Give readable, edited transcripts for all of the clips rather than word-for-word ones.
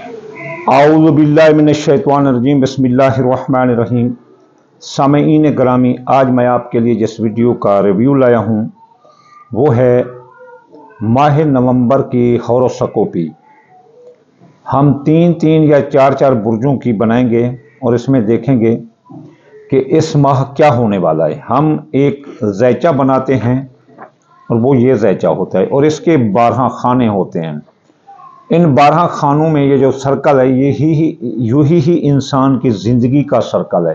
اعوذ باللہ من الشیطان الرجیم بسم اللہ الرحمن الرحیم۔ سامعین گرامی، آج میں آپ کے لیے جس ویڈیو کا ریویو لایا ہوں وہ ہے ماہ نومبر کی ہوروسکوپی۔ ہم تین یا چار برجوں کی بنائیں گے اور اس میں دیکھیں گے کہ اس ماہ کیا ہونے والا ہے۔ ہم ایک زیچہ بناتے ہیں اور وہ یہ زیچہ ہوتا ہے اور اس کے 12 خانے ہوتے ہیں۔ ان 12 خانوں میں یہ جو سرکل ہے یوں ہی انسان کی زندگی کا سرکل ہے،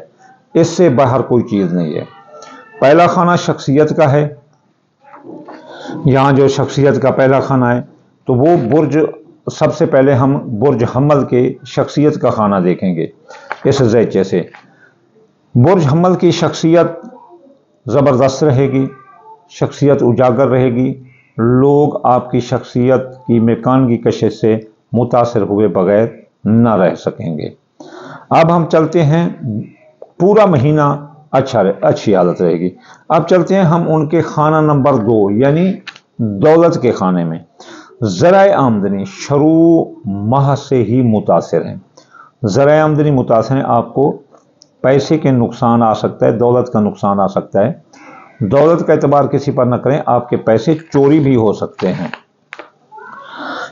اس سے باہر کوئی چیز نہیں ہے۔ پہلا خانہ شخصیت کا ہے، یہاں جو شخصیت کا پہلا خانہ ہے تو وہ برج، سب سے پہلے ہم برج حمل کے شخصیت کا خانہ دیکھیں گے اس زیچے سے۔ برج حمل کی شخصیت زبردست رہے گی، شخصیت اجاگر رہے گی، لوگ آپ کی شخصیت کی مکانگی کشش سے متاثر ہوئے بغیر نہ رہ سکیں گے۔ اب ہم چلتے ہیں، پورا مہینہ اچھی حالت رہے گی۔ اب چلتے ہیں ہم ان کے خانہ نمبر 2 یعنی دولت کے خانے میں۔ ذرائع آمدنی شروع ماہ سے ہی متاثر ہیں، ذرائع آمدنی متاثر ہیں، آپ کو پیسے کے نقصان آ سکتا ہے، دولت کا نقصان آ سکتا ہے۔ دولت کا اعتبار کسی پر نہ کریں، آپ کے پیسے چوری بھی ہو سکتے ہیں۔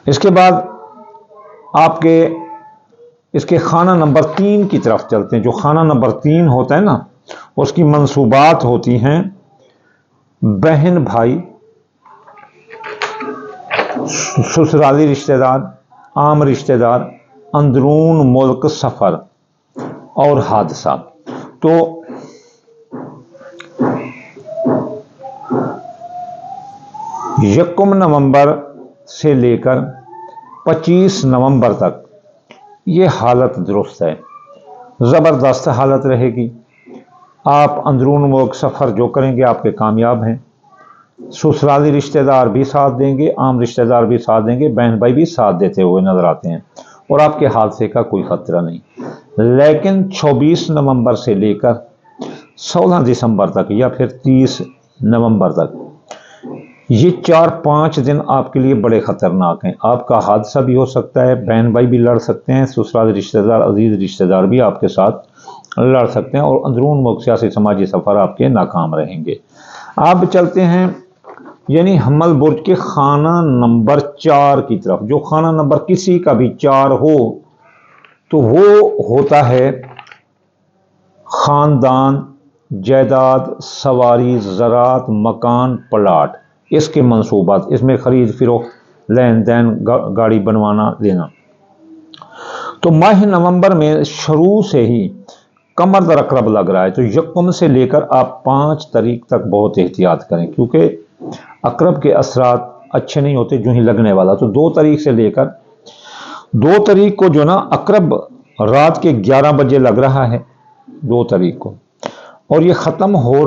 اس کے بعد آپ کے اس کے خانہ نمبر 3 کی طرف چلتے ہیں۔ جو خانہ نمبر 3 ہوتا ہے نا، اس کی منصوبات ہوتی ہیں بہن بھائی، سسرالی رشتہ دار، عام رشتہ دار، اندرون ملک سفر اور حادثہ۔ تو یکم نومبر سے لے کر 25 نومبر تک یہ حالت درست ہے، زبردست حالت رہے گی۔ آپ اندرون ملک سفر جو کریں گے آپ کے کامیاب ہیں، سسرالی رشتہ دار بھی ساتھ دیں گے، عام رشتہ دار بھی ساتھ دیں گے، بہن بھائی بھی ساتھ دیتے ہوئے نظر آتے ہیں اور آپ کے حادثے کا کوئی خطرہ نہیں۔ لیکن 24 نومبر سے لے کر 16 دسمبر تک یا پھر 30 نومبر تک یہ 4-5 دن آپ کے لیے بڑے خطرناک ہیں۔ آپ کا حادثہ بھی ہو سکتا ہے، بہن بھائی بھی لڑ سکتے ہیں، سسرال رشتہ دار، عزیز رشتہ دار بھی آپ کے ساتھ لڑ سکتے ہیں اور اندرون ملک سیاسی سماجی سفر آپ کے ناکام رہیں گے۔ آپ چلتے ہیں یعنی حمل برج کے خانہ نمبر 4 کی طرف۔ جو خانہ نمبر کسی کا بھی 4 ہو تو وہ ہوتا ہے خاندان، جائیداد، سواری، زراعت، مکان، پلاٹ، اس کے منصوبات، اس میں خرید فروخت، لین دین، گاڑی بنوانا لینا۔ تو ماہ نومبر میں شروع سے ہی کمر در عقرب لگ رہا ہے، تو یکم سے لے کر آپ 5 تاریخ تک بہت احتیاط کریں، کیونکہ عقرب کے اثرات اچھے نہیں ہوتے جو ہی لگنے والا۔ تو 2 تاریخ سے لے کر 2 تاریخ کو جو نا عقرب رات کے 11 بجے لگ رہا ہے 2 تاریخ کو، اور یہ ختم ہو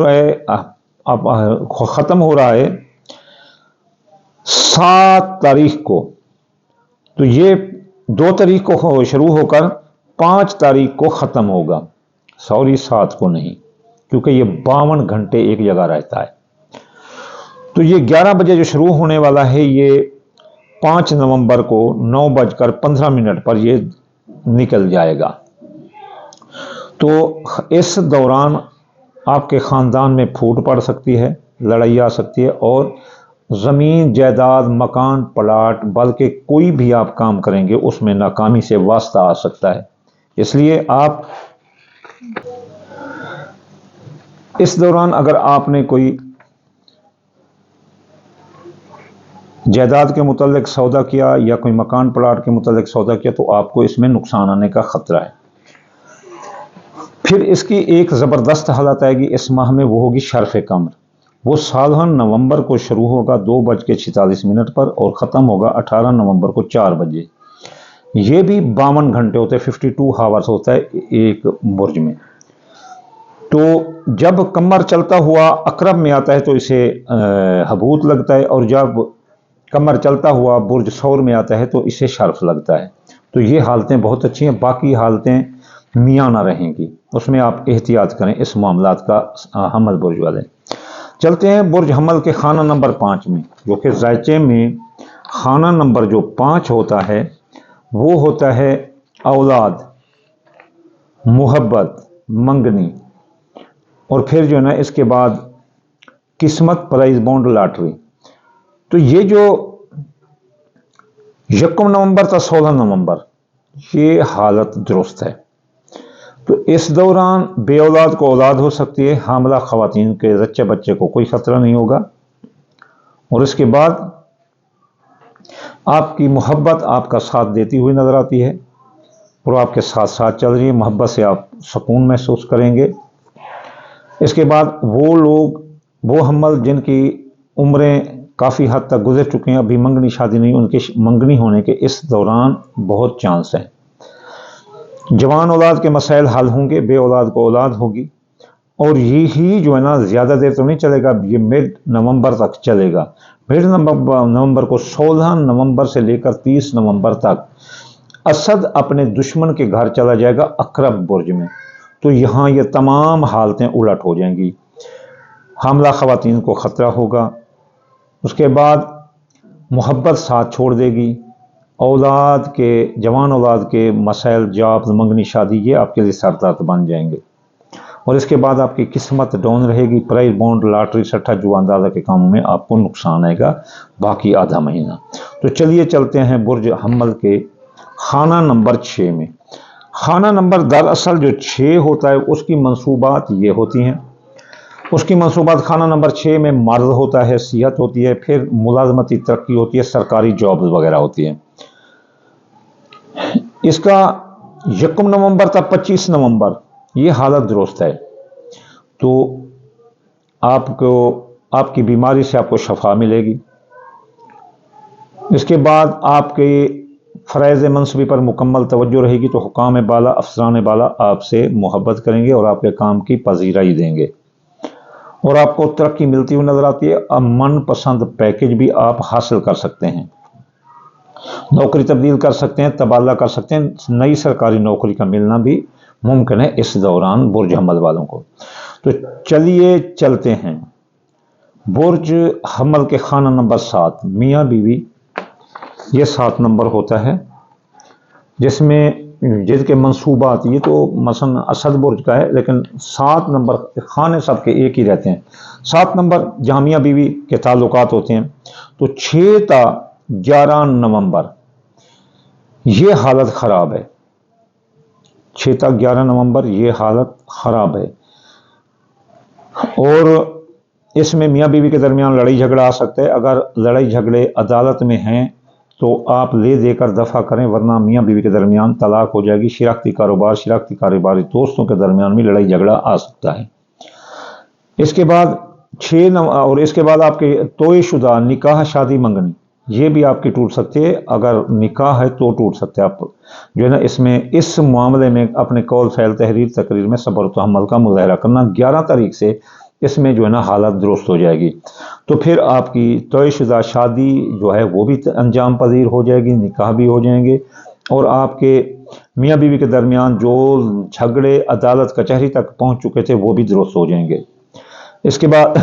رہا ہے 7 تاریخ کو۔ تو یہ 2 تاریخ کو شروع ہو کر 5 تاریخ کو ختم ہوگا، 7 کو نہیں، کیونکہ یہ 52 گھنٹے ایک جگہ رہتا ہے۔ تو یہ 11 بجے جو شروع ہونے والا ہے یہ 5 نومبر کو 9:15 پر یہ نکل جائے گا۔ تو اس دوران آپ کے خاندان میں پھوٹ پڑ سکتی ہے، لڑائی آ سکتی ہے اور زمین، جائیداد، مکان، پلاٹ، بلکہ کوئی بھی آپ کام کریں گے اس میں ناکامی سے واسطہ آ سکتا ہے۔ اس لیے آپ اس دوران اگر آپ نے کوئی جائیداد کے متعلق سودا کیا یا کوئی مکان پلاٹ کے متعلق سودا کیا تو آپ کو اس میں نقصان آنے کا خطرہ ہے۔ پھر اس کی ایک زبردست حالت آئے گی اس ماہ میں، وہ ہوگی شرف قمر۔ وہ سالہ نومبر کو شروع ہوگا 2:46 پر اور ختم ہوگا 18 نومبر کو 4 بجے۔ یہ بھی 52 گھنٹے ہوتے ہیں، 52 ہاورز ہوتا ہے ایک برج میں۔ تو جب قمر چلتا ہوا عقرب میں آتا ہے تو اسے حبوط لگتا ہے، اور جب قمر چلتا ہوا برج ثور میں آتا ہے تو اسے شرف لگتا ہے۔ تو یہ حالتیں بہت اچھی ہیں، باقی حالتیں میانہ رہیں گی، اس میں آپ احتیاط کریں اس معاملات کا۔ حمل برج والے چلتے ہیں برج حمل کے خانہ نمبر 5 میں، جو کہ زائچے میں خانہ نمبر جو 5 ہوتا ہے وہ ہوتا ہے اولاد، محبت، منگنی، اور پھر جو ہے نا اس کے بعد قسمت، پرائز بونڈ، لاٹری۔ تو یہ جو 1 نومبر تا 16 نومبر یہ حالت درست ہے۔ تو اس دوران بے اولاد کو اولاد ہو سکتی ہے، حاملہ خواتین کے زچے بچے کو کوئی خطرہ نہیں ہوگا، اور اس کے بعد آپ کی محبت آپ کا ساتھ دیتی ہوئی نظر آتی ہے، اور آپ کے ساتھ ساتھ چل رہی ہے، محبت سے آپ سکون محسوس کریں گے۔ اس کے بعد وہ لوگ، وہ حمل جن کی عمریں کافی حد تک گزر چکے ہیں، ابھی منگنی شادی نہیں، ان کے منگنی ہونے کے اس دوران بہت چانس ہیں۔ جوان اولاد کے مسائل حل ہوں گے، بے اولاد کو اولاد ہوگی، اور یہی جو ہے نا زیادہ دیر تو نہیں چلے گا، یہ مڈ نومبر تک چلے گا۔ مڈ نومبر کو 16 نومبر سے لے کر 30 نومبر تک اسد اپنے دشمن کے گھر چلا جائے گا عقرب برج میں، تو یہاں یہ تمام حالتیں الٹ ہو جائیں گی۔ حاملہ خواتین کو خطرہ ہوگا، اس کے بعد محبت ساتھ چھوڑ دے گی، اولاد کے، جوان اولاد کے مسائل، جاب، منگنی، شادی، یہ آپ کے لیے سردرد بن جائیں گے، اور اس کے بعد آپ کی قسمت ڈاؤن رہے گی، پرائز بونڈ، لاٹری، سٹھا جو اندازہ کے کاموں میں آپ کو نقصان آئے گا باقی آدھا مہینہ۔ تو چلیے چلتے ہیں برج حمل کے خانہ نمبر 6 میں۔ خانہ نمبر دراصل جو 6 ہوتا ہے اس کی منصوبات یہ ہوتی ہیں، اس کی منصوبات خانہ نمبر 6 میں مرض ہوتا ہے، صحت ہوتی ہے، پھر ملازمتی ترقی ہوتی ہے، سرکاری جابز وغیرہ ہوتی ہیں۔ اس کا 1 نومبر تا 25 نومبر یہ حالت درست ہے، تو آپ کی بیماری سے آپ کو شفا ملے گی۔ اس کے بعد آپ کے فرائض منصبی پر مکمل توجہ رہے گی، تو حکام بالا، افسران بالا آپ سے محبت کریں گے اور آپ کے کام کی پذیرائی دیں گے، اور آپ کو ترقی ملتی ہوئی نظر آتی ہے۔ اب من پسند پیکج بھی آپ حاصل کر سکتے ہیں، نوکری تبدیل کر سکتے ہیں، تبادلہ کر سکتے ہیں، نئی سرکاری نوکری کا ملنا بھی ممکن ہے اس دوران برج حمل والوں کو۔ تو چلیے چلتے ہیں برج حمل کے خانہ نمبر 7، میاں بیوی، یہ 7 نمبر ہوتا ہے، جس میں جن کے منصوبات، یہ تو مثلا اسد برج کا ہے، لیکن 7 نمبر خانے سب کے ایک ہی رہتے ہیں۔ 7 نمبر جہاں میاں بیوی کے تعلقات ہوتے ہیں، تو 6 تا 11 نومبر یہ حالت خراب ہے، 6 تا 11 نومبر یہ حالت خراب ہے، اور اس میں میاں بیوی کے درمیان لڑائی جھگڑا آ سکتا ہے۔ اگر لڑائی جھگڑے عدالت میں ہیں تو آپ لے دے کر دفع کریں، ورنہ میاں بیوی کے درمیان طلاق ہو جائے گی۔ شراکتی کاروبار، شراکتی کاروباری دوستوں کے درمیان بھی لڑائی جھگڑا آ سکتا ہے۔ اس کے بعد اور اس کے بعد آپ کے توئے شدہ نکاح، شادی، منگنی، یہ بھی آپ کی ٹوٹ سکتے ہیں۔ اگر نکاح ہے تو ٹوٹ سکتے ہیں۔ آپ جو ہے نا اس معاملے میں اپنے قول، فعل، تحریر، تقریر میں صبر و تحمل کا مظاہرہ کرنا۔ 11 تاریخ سے اس میں جو ہے نا حالت درست ہو جائے گی، تو پھر آپ کی طے شدہ شادی جو ہے وہ بھی انجام پذیر ہو جائے گی، نکاح بھی ہو جائیں گے، اور آپ کے میاں بیوی کے درمیان جو جھگڑے عدالت کچہری تک پہنچ چکے تھے وہ بھی درست ہو جائیں گے۔ اس کے بعد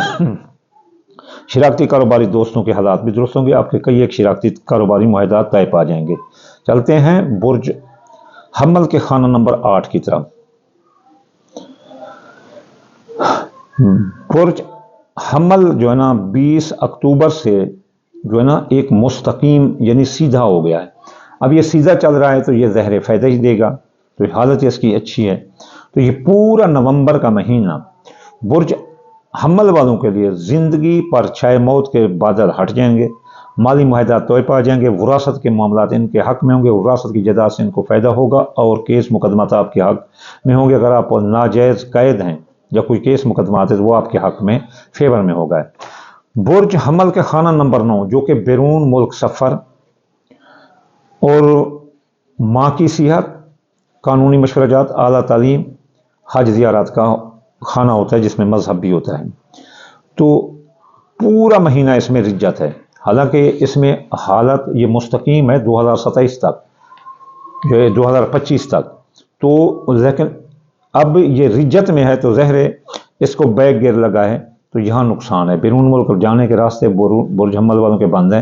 شراکتی کاروباری دوستوں کے حالات بھی درست ہوں گے، آپ کے کئی ایک شراکتی کاروباری معاہدات طے پا جائیں گے۔ چلتے ہیں برج حمل کے خانہ نمبر 8 کی طرف۔ برج حمل جو ہے نا 20 اکتوبر سے جو ہے نا ایک مستقیم یعنی سیدھا ہو گیا ہے۔ اب یہ سیدھا چل رہا ہے تو یہ زہر فائدہ ہی دے گا، تو حالت اس کی اچھی ہے۔ تو یہ پورا نومبر کا مہینہ برج حمل والوں کے لیے زندگی پر چھائے موت کے بادل ہٹ جائیں گے، مالی معاہدات طے پا جائیں گے، وراثت کے معاملات ان کے حق میں ہوں گے، وراثت کی جائیداد سے ان کو فائدہ ہوگا، اور کیس مقدمات آپ کے حق میں ہوں گے۔ اگر آپ ناجائز قید ہیں یا کوئی کیس مقدمات ہے تو وہ آپ کے حق میں فیور میں ہوگا۔ برج حمل کے خانہ نمبر 9 جو کہ بیرون ملک سفر اور ماں کی صحت، قانونی مشورہ جات، اعلیٰ تعلیم، حج زیارات کا خانہ ہوتا ہے، جس میں مذہب بھی ہوتا ہے۔ تو پورا مہینہ اس میں رجت ہے، حالانکہ اس میں حالت یہ مستقیم ہے 2027 تک، جو ہے 2025 تک، تو لیکن اب یہ رجت میں ہے تو ظاہر اس کو بیک گیئر لگا ہے، تو یہاں نقصان ہے۔ بیرون ملک جانے کے راستے برج حمل والوں کے بند ہیں۔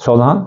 16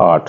8,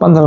15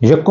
1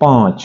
5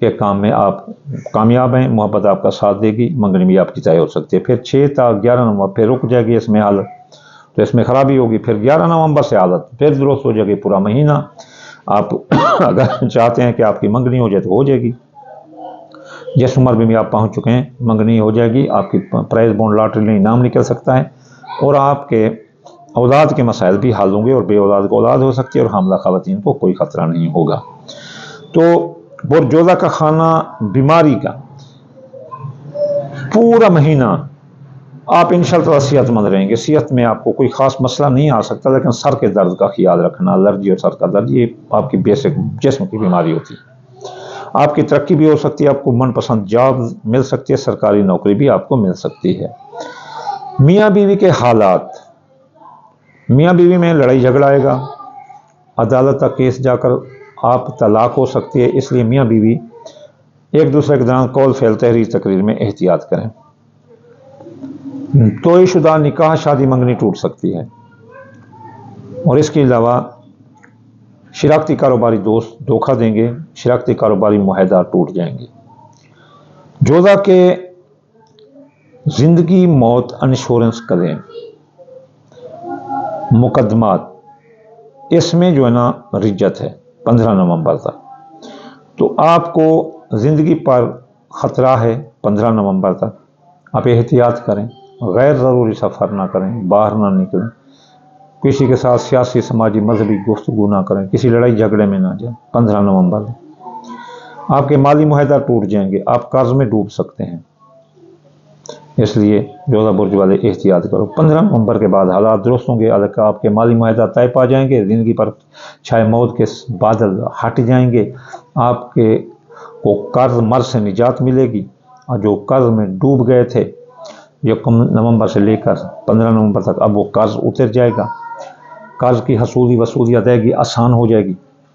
کے کام میں آپ کامیاب ہیں، محبت آپ کا ساتھ دے گی، منگنی بھی آپ کی طے ہو سکتی ہے۔ پھر 6 تا 11 نومبر پھر رک جائے گی اس میں حالت، تو اس میں خرابی ہوگی۔ پھر 11 نومبر سے حالت پھر درست ہو جائے گی۔ پورا مہینہ آپ اگر چاہتے ہیں کہ آپ کی منگنی ہو جائے تو ہو جائے گی۔ جس عمر میں بھی آپ پہنچ چکے ہیں منگنی ہو جائے گی، آپ کی پرائز بونڈ لاٹری میں انعام نکل سکتا ہے، اور آپ کے اولاد کے مسائل بھی حل ہوں گے، اور بے اولاد کو اولاد ہو سکتی ہے، اور حاملہ خواتین کو کوئی خطرہ نہیں ہوگا۔ تو برجوزہ کا خانہ بیماری کا پورا مہینہ آپ انشاءاللہ صحت مند رہیں گے، صحت میں آپ کو کوئی خاص مسئلہ نہیں آ سکتا، لیکن سر کے درد کا خیال رکھنا، الرجی اور سر کا درد یہ آپ کی بیسک جسم کی بیماری ہوتی ہے۔ آپ کی ترقی بھی ہو سکتی ہے، آپ کو من پسند جاب مل سکتی ہے، سرکاری نوکری بھی آپ کو مل سکتی ہے۔ میاں بیوی کے حالات، میاں بیوی میں لڑائی جھگڑا آئے گا، عدالت کا کیس جا کر آپ طلاق ہو سکتی ہے، اس لیے میاں بیوی ایک دوسرے کے درمیان قول فعل تحریر تقریر میں احتیاط کریں۔ توئی شدہ نکاح شادی منگنی ٹوٹ سکتی ہے، اور اس کے علاوہ شراکتی کاروباری دوست دھوکہ دیں گے، شراکتی کاروباری معاہدہ ٹوٹ جائیں گے۔ جوزہ کے زندگی موت انشورنس کریں، مقدمات اس میں جو ہے نا رجت ہے 15 نومبر تک، تو آپ کو زندگی پر خطرہ ہے 15 نومبر تک۔ آپ احتیاط کریں، غیر ضروری سفر نہ کریں، باہر نہ نکلیں، کسی کے ساتھ سیاسی سماجی مذہبی گفتگو نہ کریں، کسی لڑائی جھگڑے میں نہ جائیں 15 نومبر میں۔ آپ کے مالی معاہدہ ٹوٹ جائیں گے، آپ قرض میں ڈوب سکتے ہیں، اس لیے جوزہ برج والے احتیاط کرو۔ 15 نومبر کے بعد حالات درست ہوں گے، آپ کے مالی معاہدہ طے پا جائیں گے، زندگی پر چھائے موت کے بادل ہٹ جائیں گے، آپ کے کو قرض مرض سے نجات ملے گی، اور جو قرض میں ڈوب گئے تھے 1 نومبر سے لے کر 15 نومبر تک اب وہ قرض اتر جائے گا، قرض کی وصولی ادائیگی آسان ہو جائے گی۔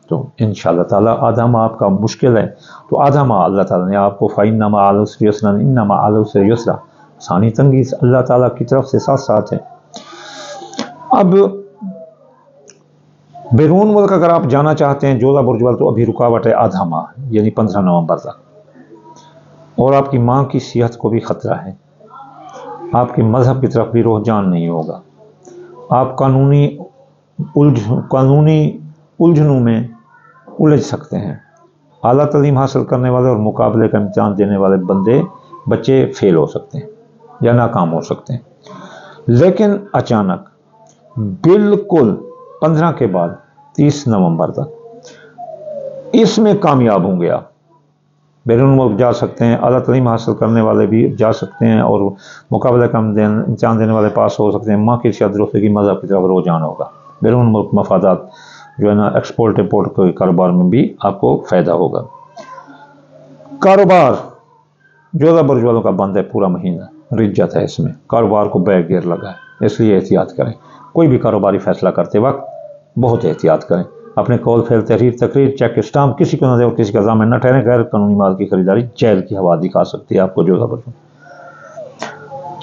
تو انشاءاللہ تعالیٰ آدھا ماہ آپ کا مشکل ہے، تو آدھا ماہ اللہ تعالیٰ نے آپ کو فَإِنَّ مَعَ الْعُسْرِ يُسْرًا إِنَّ مَعَ الْعُسْرِ يُسْرًا، آسانی تنگی اللہ تعالیٰ کی طرف سے ساتھ ساتھ ہے۔ اب بیرون ملک اگر آپ جانا چاہتے ہیں جوزہ برج والے، تو ابھی رکاوٹ ہے آدھا ماہ، یعنی 15 نومبر تک، اور آپ کی ماں کی صحت کو بھی خطرہ ہے، آپ کے مذہب کی طرف بھی رجحان نہیں ہوگا، آپ قانونی الجھنوں میں الجھ سکتے ہیں، اعلیٰ تعلیم حاصل کرنے والے اور مقابلے کا امتحان دینے والے بچے فیل ہو سکتے ہیں یا ناکام ہو سکتے ہیں، لیکن اچانک بالکل 15 کے بعد 30 نومبر تک اس میں کامیاب ہوں گے، آپ بیرون ملک جا سکتے ہیں، اعلیٰ تعلیم حاصل کرنے والے بھی جا سکتے ہیں، اور مقابلہ کا امتحان دینے والے پاس ہو سکتے ہیں، ماں کی صحت درست ہوگی، مذہب کی طرف رجحان ہوگا، بیرون ملک مفادات جو ہے نا ایکسپورٹ امپورٹ کے کاروبار میں بھی آپ کو فائدہ ہوگا۔ کاروبار جوزہ برج والوں کا بند ہے پورا مہینہ، رجت ہے اس میں، کاروبار کو بیک گیئر لگا ہے، اس لیے احتیاط کریں، کوئی بھی کاروباری فیصلہ کرتے وقت بہت احتیاط کریں، اپنے قول فعل تحریر تقریر چیک اسٹامپ کسی کو نہ دیں، اور کسی کا ضامن نہ ٹھہریں، غیر قانونی مال کی خریداری جیل کی ہوا دکھا سکتی ہے آپ کو جوزہ برج۔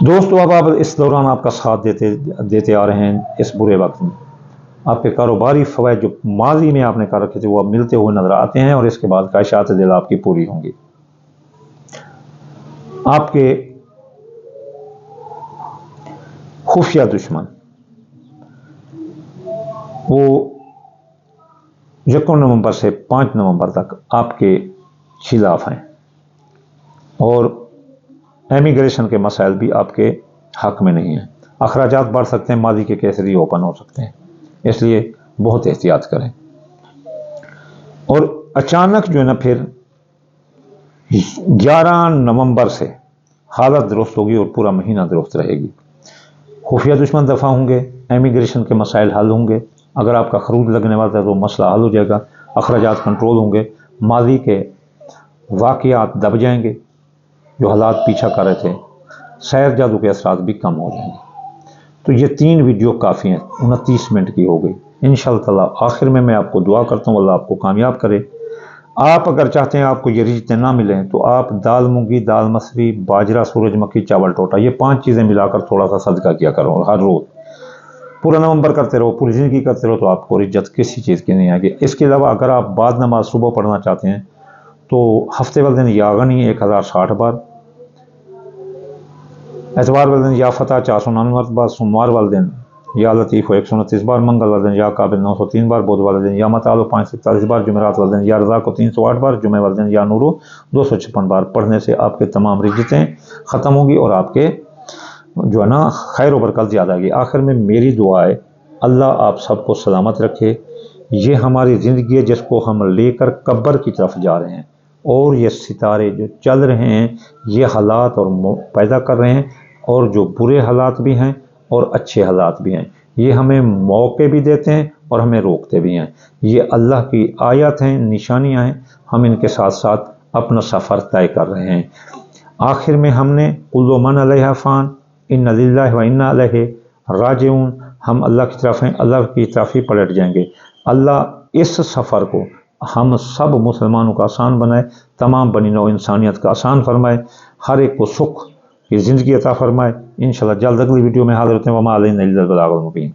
دوستو اب آپ اس دوران آپ کا ساتھ دیتے آ رہے ہیں اس برے وقت میں، آپ کے کاروباری فوائد جو ماضی میں آپ نے کر رکھے تھے وہ اب ملتے ہوئے نظر آتے ہیں، اور اس کے بعد خواہشات دل آپ کی پوری ہوں گی۔ آپ کے خفیہ دشمن وہ 1 نومبر سے 5 نومبر تک آپ کے خلاف ہیں، اور امیگریشن کے مسائل بھی آپ کے حق میں نہیں ہیں، اخراجات بڑھ سکتے ہیں، ماضی کے کیس ری اوپن ہو سکتے ہیں، اس لیے بہت احتیاط کریں۔ اور اچانک جو ہے نا پھر 11 نومبر سے حالت درست ہوگی اور پورا مہینہ درست رہے گی، خفیہ دشمن دفع ہوں گے، امیگریشن کے مسائل حل ہوں گے، اگر آپ کا خروج لگنے والا ہے تو مسئلہ حل ہو جائے گا، اخراجات کنٹرول ہوں گے، ماضی کے واقعات دب جائیں گے، جو حالات پیچھا کر رہے تھے، سحر جادو کے اثرات بھی کم ہو جائیں گے۔ تو یہ 3 ویڈیو کافی ہیں، 29 منٹ کی ہو گئی۔ انشاءاللہ تعالیٰ آخر میں آپ کو دعا کرتا ہوں اللہ آپ کو کامیاب کرے۔ آپ اگر چاہتے ہیں آپ کو یہ رزق نہ ملیں تو آپ دال مونگی، دال مسری، باجرہ، سورج مکھی، چاول ٹوٹا، یہ 5 چیزیں ملا کر تھوڑا سا صدقہ کیا کرو ہر روز، پورا نومبر کرتے رہو، پوری زندگی کرتے رہو، تو آپ کو رزق کسی چیز کی نہیں آئے گی۔ اس کے علاوہ اگر آپ بعد نماز صبح پڑھنا چاہتے ہیں تو ہفتے والے دن یا غنی 1060 بار، اتوار والے دن یا فتح 499 بار، سوموار والے دن یا لطیف 129 بار، منگل والے دن یا قابل 903 بار، بدھ والے دن یا متعال 541 بار، جمعرات والے دن یا رضا کو 308 بار، جمعہ والے دن یا نورو 256 بار پڑھنے سے آپ کے تمام رجتیں ختم ہوگی اور آپ کے جو ہے نا خیر و برکت زیادہ آئے گی۔ آخر میں میری دعا ہے اللہ آپ سب کو سلامت رکھے۔ یہ ہماری زندگی ہے جس کو ہم لے کر قبر کی طرف جا رہے ہیں، اور یہ ستارے جو چل رہے ہیں یہ حالات اور پیدا کر رہے ہیں، اور جو برے حالات بھی ہیں اور اچھے حالات بھی ہیں، یہ ہمیں موقع بھی دیتے ہیں اور ہمیں روکتے بھی ہیں۔ یہ اللہ کی آیات ہیں، نشانیاں ہیں، ہم ان کے ساتھ ساتھ اپنا سفر طے کر رہے ہیں۔ آخر میں ہم نے کل من علیہا فان ان للہ و انا الیہ راجعون، ہم اللہ کی طرف ہیں، اللہ کی طرف ہی پلٹ جائیں گے۔ اللہ اس سفر کو ہم سب مسلمانوں کا آسان بنائے، تمام بنی نوع انسانیت کا آسان فرمائے، ہر ایک کو سکھ کی زندگی عطا فرمائے۔ انشاءاللہ جلد اگلی ویڈیو میں حاضر ہوتے ہیں۔ وما علینا الا البلاغ المبین۔